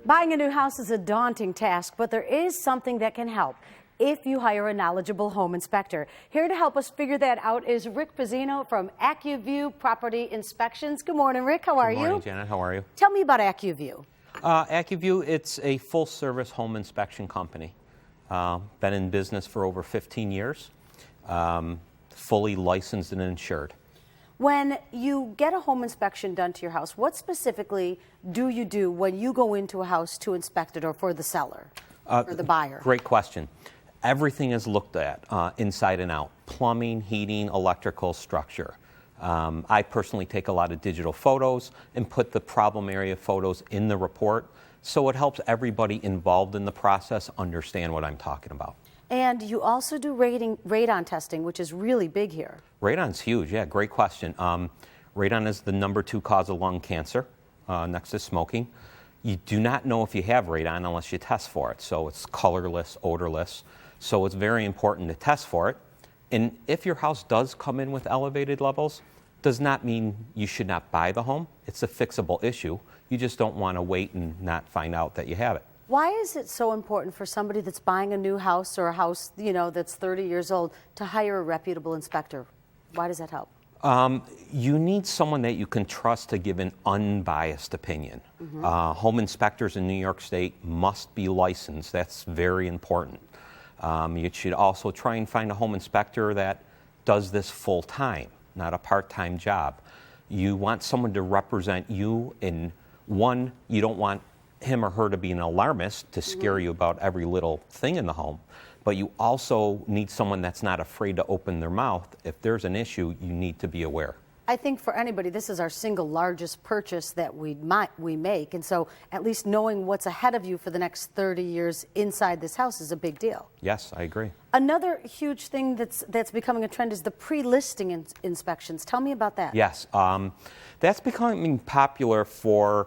Buying a new house is a daunting task, but there is something that can help if you hire a knowledgeable home inspector. Here to help us figure that out is Rick Pizzino from Accu-View Property Inspections. Good morning, Rick. How are you? Good morning, Janet. How are you? Tell me about Accu-View. Accu-View, it's a full-service home inspection company. Been in business for over 15 years, fully licensed and insured. When you get a home inspection done to your house, what specifically do you do when you go into a house to inspect it, or for the seller, or the buyer? Great question. Everything is looked at inside and out: plumbing, heating, electrical, structure. I personally take a lot of digital photos and put the problem area photos in the report, so it helps everybody involved in the process understand what I'm talking about. And you also do radon testing, which is really big here. Radon's huge, yeah, great question. Radon is the #2 cause of lung cancer, next to smoking. You do not know if you have radon unless you test for it, so it's colorless, odorless, so it's very important to test for it. And if your house does come in with elevated levels, does not mean you should not buy the home. It's a fixable issue. You just don't want to wait and not find out that you have it. Why is it so important for somebody that's buying a new house, or a house, that's 30 years old, to hire a reputable inspector? Why does that help? You need someone that you can trust to give an unbiased opinion. Home inspectors in New York State must be licensed. That's very important. You should also try and find a home inspector that does this full time, not a part-time job. You want someone to represent you in one. You don't want him or her to be an alarmist to scare you about every little thing in the home, but you also need someone that's not afraid to open their mouth. If there's an issue, you need to be aware. I think for anybody, this is our single largest purchase that we make, and so at least knowing what's ahead of you for the next 30 years inside this house is a big deal. Yes, I agree. Another huge thing that's becoming a trend is the pre-listing inspections. Tell me about that. Yes, that's becoming popular for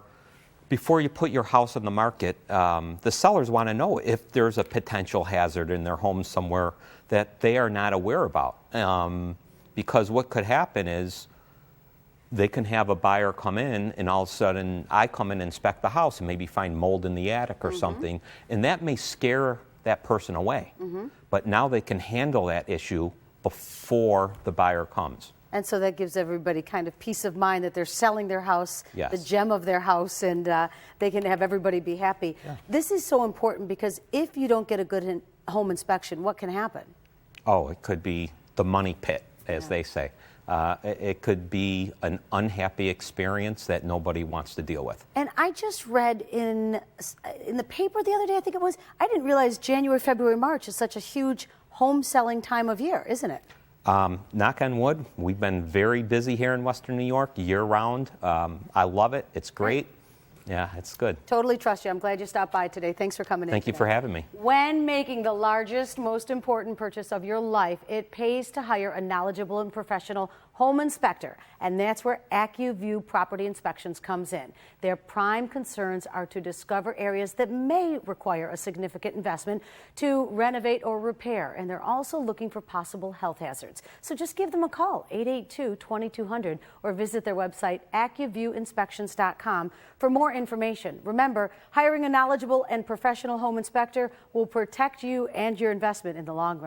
before you put your house on the market. The sellers want to know if there's a potential hazard in their home somewhere that they are not aware about. Because what could happen is they can have a buyer come in, and all of a sudden I come in and inspect the house and maybe find mold in the attic or something, and that may scare that person away. But now they can handle that issue before the buyer comes. And so that gives everybody kind of peace of mind that they're selling their house, yes, the gem of their house, and they can have everybody be happy. Yeah. This is so important because if you don't get a good home inspection, what can happen? Oh, it could be the money pit, as they say. It could be an unhappy experience that nobody wants to deal with. And I just read in the paper the other day, I think it was, I didn't realize January, February, March is such a huge home selling time of year, isn't it? Knock on wood, we've been very busy here in Western New York year-round. I love it. It's great. Yeah, it's good. Totally trust you. I'm glad you stopped by today. Thanks for coming in. Thank you for having me. When making the largest, most important purchase of your life, it pays to hire a knowledgeable and professional home inspector, and that's where Accu-View Property Inspections comes in. Their prime concerns are to discover areas that may require a significant investment to renovate or repair, and they're also looking for possible health hazards. So just give them a call, 882-2200, or visit their website, accuviewinspections.com, for more information. Remember, hiring a knowledgeable and professional home inspector will protect you and your investment in the long run.